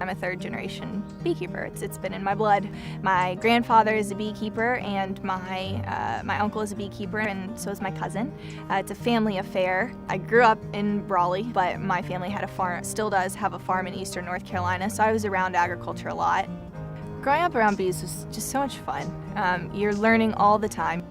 I'm a third-generation beekeeper. It's been in my blood. My grandfather is a beekeeper, and my uncle is a beekeeper, and so is my cousin. It's a family affair. I grew up in Raleigh, but my family had a farm, still does have a farm in eastern North Carolina, so I was around agriculture a lot. Growing up around bees was just so much fun. You're learning all the time.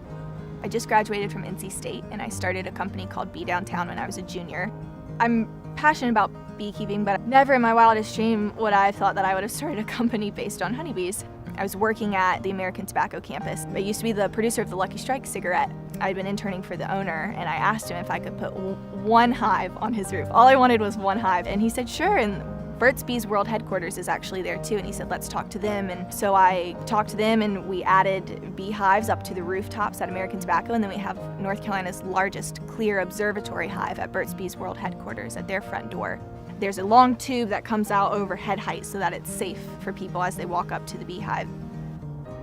I just graduated from NC State, and I started a company called Bee Downtown when I was a junior. I'm passionate about beekeeping, but never in my wildest dream would I have thought that I would have started a company based on honeybees. I was working at the American Tobacco campus. I used to be the producer of the Lucky Strike cigarette. I'd been interning for the owner, and I asked him if I could put one hive on his roof. All I wanted was one hive, and he said sure. And Burt's Bees World Headquarters is actually there too, and he said, let's talk to them. And so I talked to them, and we added beehives up to the rooftops at American Tobacco, and then we have North Carolina's largest clear observatory hive at Burt's Bees World Headquarters at their front door. There's a long tube that comes out over head height so that it's safe for people as they walk up to the beehive.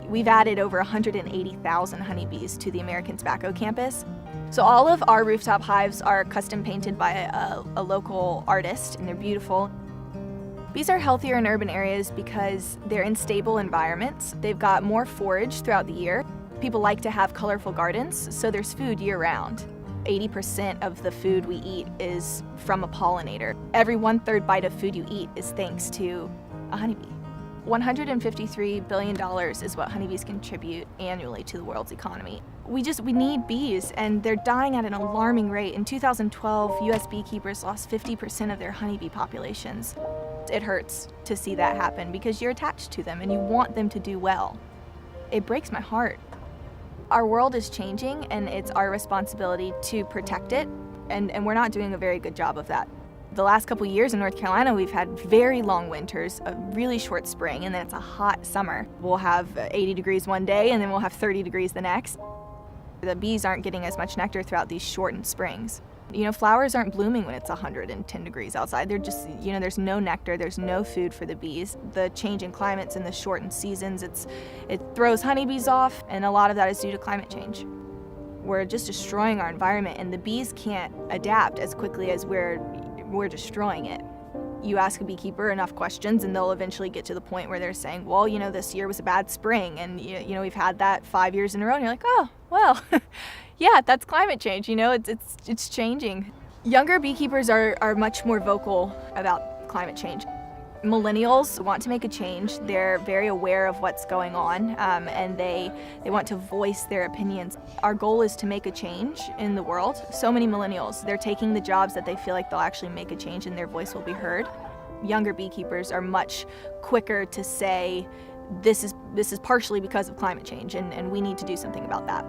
We've added over 180,000 honeybees to the American Tobacco campus. So all of our rooftop hives are custom painted by a local artist, and they're beautiful. Bees are healthier in urban areas because they're in stable environments. They've got more forage throughout the year. People like to have colorful gardens, so there's food year-round. 80% of the food we eat is from a pollinator. Every 1/3 bite of food you eat is thanks to a honeybee. $153 billion is what honeybees contribute annually to the world's economy. We need bees, and they're dying at an alarming rate. In 2012, US beekeepers lost 50% of their honeybee populations. It hurts to see that happen because you're attached to them and you want them to do well. It breaks my heart. Our world is changing, and it's our responsibility to protect it, and we're not doing a very good job of that. The last couple years in North Carolina, we've had very long winters, a really short spring, and then it's a hot summer. We'll have 80 degrees one day, and then we'll have 30 degrees the next. The bees aren't getting as much nectar throughout these shortened springs. You know, flowers aren't blooming when it's 110 degrees outside. They're just, you know, there's no nectar, there's no food for the bees. The change in climates and the shortened seasons, it throws honeybees off, and a lot of that is due to climate change. We're just destroying our environment, and the bees can't adapt as quickly as we're destroying it. You ask a beekeeper enough questions, and they'll eventually get to the point where they're saying, well, you know, this year was a bad spring, and you know, we've had that 5 years in a row, and you're like, oh, well, yeah, that's climate change, you know, it's changing. Younger beekeepers are much more vocal about climate change. Millennials want to make a change. They're very aware of what's going on, and they want to voice their opinions. Our goal is to make a change in the world. So many millennials, they're taking the jobs that they feel like they'll actually make a change and their voice will be heard. Younger beekeepers are much quicker to say, this is partially because of climate change, and we need to do something about that.